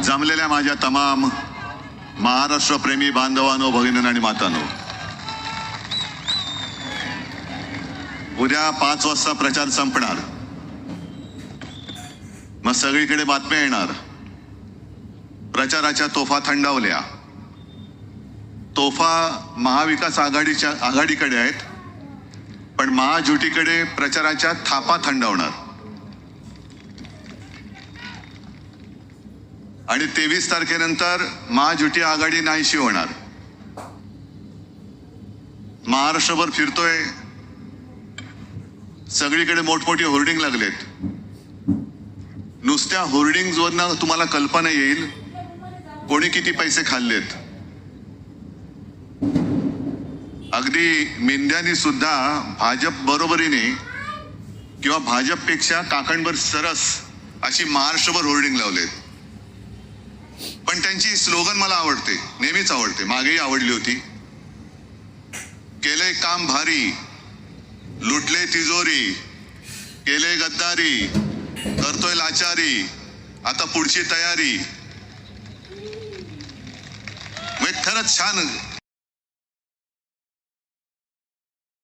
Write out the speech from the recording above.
जमलेल्या माझ्या तमाम महाराष्ट्र प्रेमी बांधवांनो, भगिनींनो आणि मातांनो, उद्या 5 वाजता प्रचार संपणार. मग सगळीकडे बातम्या येणार. प्रचाराच्या तोफा थंडावल्या. तोफा महाविकास आघाडीकडे आहेत, पण महायुतीकडे प्रचाराच्या थापा थंडावणार. आणि 23 तारखेनंतर महायुती आघाडी नाहीशी होणार. महाराष्ट्रभर फिरतोय, सगळीकडे मोठमोठी होर्डिंग लागलेत. नुसत्या होर्डिंगवरनं तुम्हाला कल्पना येईल कोणी किती पैसे खाल्लेत. अगदी मेंढ्यांनी सुद्धा भाजप बरोबरीने किंवा भाजपपेक्षा काकणभर सरस अशी महाराष्ट्रभर होर्डिंग लावलेत. पण त्यांची स्लोगन मला आवडते, नेहमीच आवडते, मागेही आवडली होती. केले काम भारी, लुटले तिजोरी, केले गद्दारी, करतोय लाचारी, आता पुढची तयारी. खरंच छान